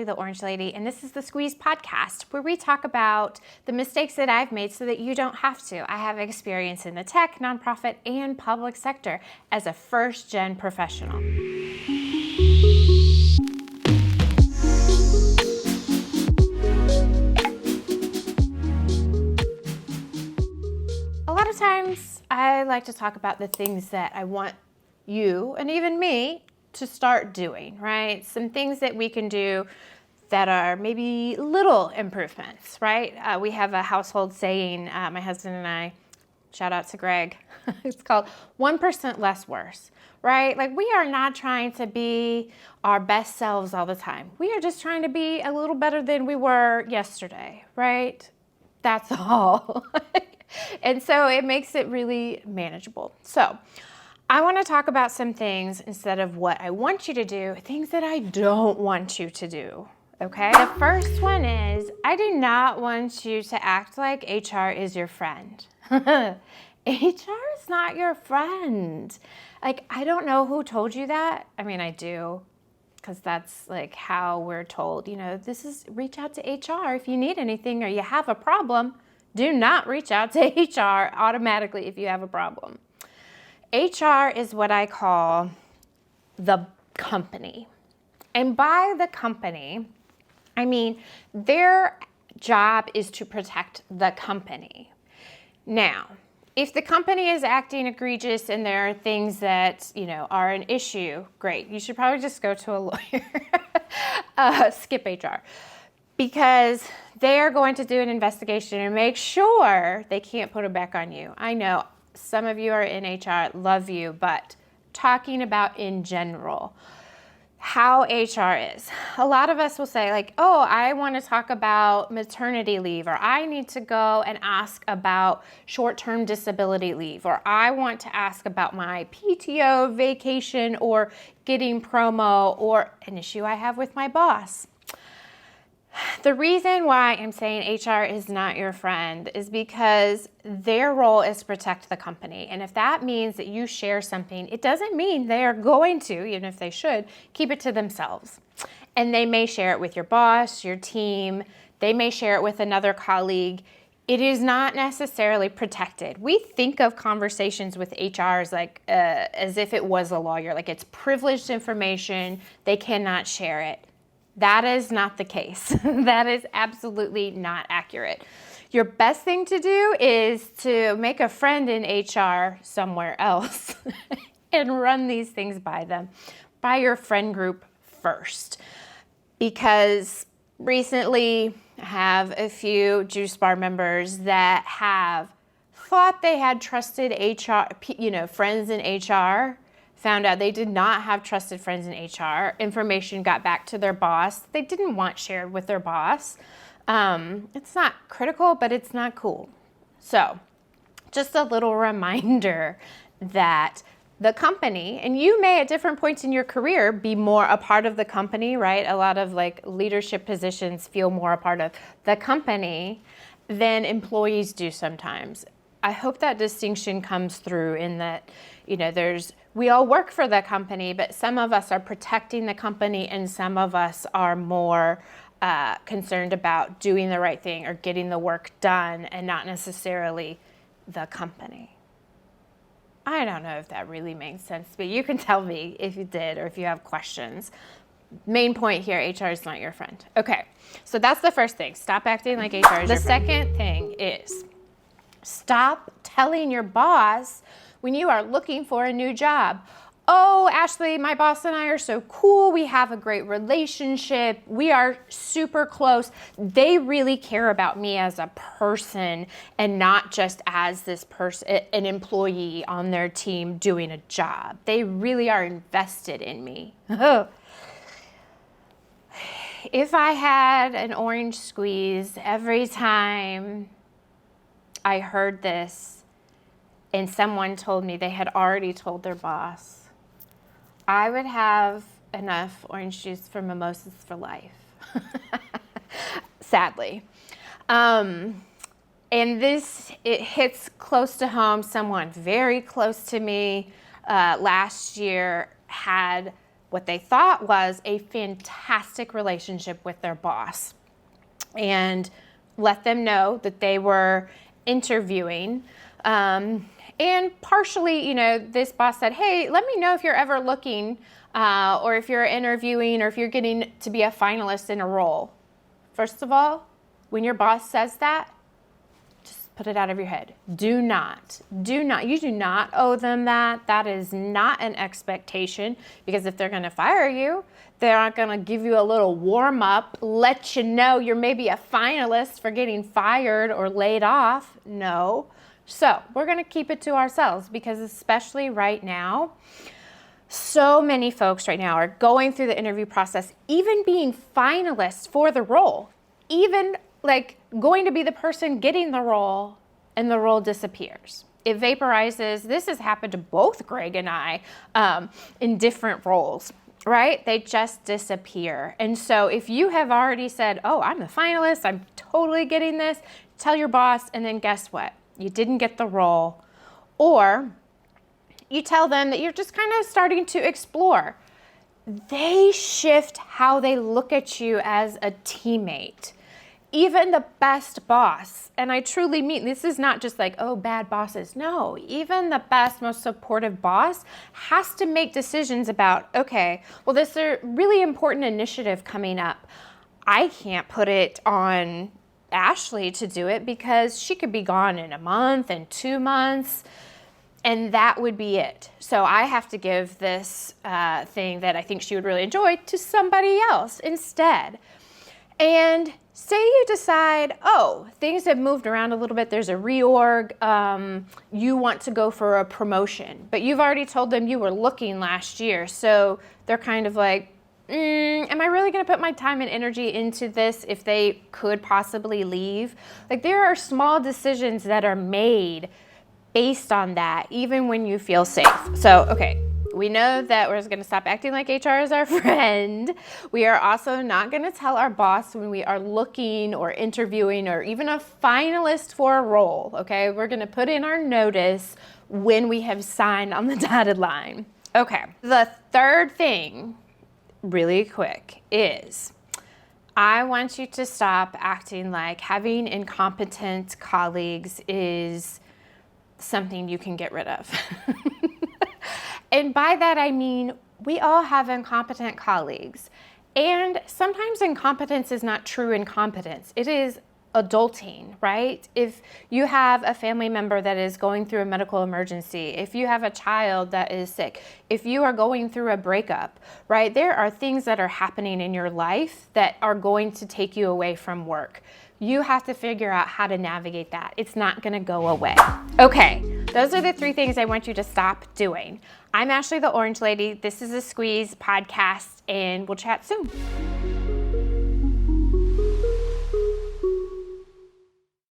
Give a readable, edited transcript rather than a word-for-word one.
the Orange Lady, and this is the Squeeze podcast, where we talk about the mistakes that I've made so that you don't have to. I have experience in the tech, nonprofit, and public sector as a first-gen professional. A lot of times I like to talk about the things that I want you, and even me, to start doing, right? Some things that we can do that are maybe little improvements, right? We have a household saying, my husband and I, shout out to Greg, it's called 1% less worse, right? Like, we are not trying to be our best selves all the time. We are just trying to be a little better than we were yesterday, right? That's all. And so it makes it really manageable. So I want to talk about some things instead of what I want you to do, things that I don't want you to do, okay? The first one is, I do not want you to act like HR is your friend. HR is not your friend. Like, I don't know who told you that. I mean, I do, because that's like how we're told, you know, reach out to HR if you need anything or you have a problem. Do not reach out to HR automatically if you have a problem. HR is what I call the company. And by the company, I mean their job is to protect the company. Now, if the company is acting egregious and there are things that, you know, are an issue, great. You should probably just go to a lawyer. Skip HR. Because they are going to do an investigation and make sure they can't put it back on you. I know some of you are in HR, love you, but talking about in general, how HR is. A lot of us will say like, oh, I want to talk about maternity leave, or I need to go and ask about short-term disability leave, or I want to ask about my PTO vacation or getting promo or an issue I have with my boss. The reason why I'm saying HR is not your friend is because their role is to protect the company. And if that means that you share something, it doesn't mean they are going to, even if they should, keep it to themselves. And they may share it with your boss, your team. They may share it with another colleague. It is not necessarily protected. We think of conversations with HR as if it was a lawyer, like it's privileged information. They cannot share it. That is not the case. That is absolutely not accurate. Your best thing to do is to make a friend in HR somewhere else and run these things by them, by your friend group first. Because recently I have a few JuiceBar members that have thought they had trusted HR, friends in HR, found out they did not have trusted friends in HR. Information got back to their boss. They didn't want shared with their boss. It's not critical, but it's not cool. So just a little reminder that the company, and you may at different points in your career be more a part of the company, right? A lot of like leadership positions feel more a part of the company than employees do sometimes. I hope that distinction comes through in that, we all work for the company, but some of us are protecting the company and some of us are more concerned about doing the right thing or getting the work done and not necessarily the company. I don't know if that really makes sense, but you can tell me if you did or if you have questions. Main point here, HR is not your friend. Okay, so that's the first thing. Stop acting like HR is your friend. The second thing is, stop telling your boss when you are looking for a new job, oh, Ashley, my boss and I are so cool. We have a great relationship. We are super close. They really care about me as a person and not just as this person, an employee on their team doing a job. They really are invested in me. If I had an orange squeeze every time I heard this, and someone told me they had already told their boss, I would have enough orange juice for mimosas for life, sadly. And it hits close to home. Someone very close to me last year had what they thought was a fantastic relationship with their boss, and let them know that they were interviewing. And partially, this boss said, hey, let me know if you're ever looking or if you're interviewing or if you're getting to be a finalist in a role. First of all, when your boss says that, just put it out of your head. You do not owe them that. That is not an expectation, because if they're going to fire you, they're not going to give you a little warm up, let you know you're maybe a finalist for getting fired or laid off. No. So we're going to keep it to ourselves, because especially right now, so many folks right now are going through the interview process, even being finalists for the role, even like going to be the person getting the role, and the role disappears. It vaporizes. This has happened to both Greg and I in different roles, right? They just disappear. And so if you have already said, oh, I'm the finalist, I'm totally getting this, tell your boss, and then guess what? You didn't get the role, or you tell them that you're just kind of starting to explore. They shift how they look at you as a teammate. Even the best boss, and I truly mean, this is not just like, oh, bad bosses. No, even the best, most supportive boss has to make decisions about, okay, well, this is a really important initiative coming up. I can't put it on Ashlea to do it, because she could be gone in a month and 2 months, and that would be it. So I have to give this thing that I think she would really enjoy to somebody else instead. And say you decide, oh, things have moved around a little bit, there's a reorg, you want to go for a promotion, but you've already told them you were looking last year, so they're kind of like, am I really going to put my time and energy into this if they could possibly leave? Like, there are small decisions that are made based on that, even when you feel safe. So, okay, we know that we're going to stop acting like HR is our friend. We are also not going to tell our boss when we are looking or interviewing or even a finalist for a role, okay? We're going to put in our notice when we have signed on the dotted line. Okay, the third thing, really quick, is I want you to stop acting like having incompetent colleagues is something you can get rid of. And by that I mean, we all have incompetent colleagues. And sometimes incompetence is not true incompetence. It is adulting, right? If you have a family member that is going through a medical emergency, if you have a child that is sick, if you are going through a breakup, right? There are things that are happening in your life that are going to take you away from work. You have to figure out how to navigate that. It's not gonna go away. Okay, those are the 3 things I want you to stop doing. I'm Ashlea the Orange Lady. This is a Squeeze podcast, and we'll chat soon.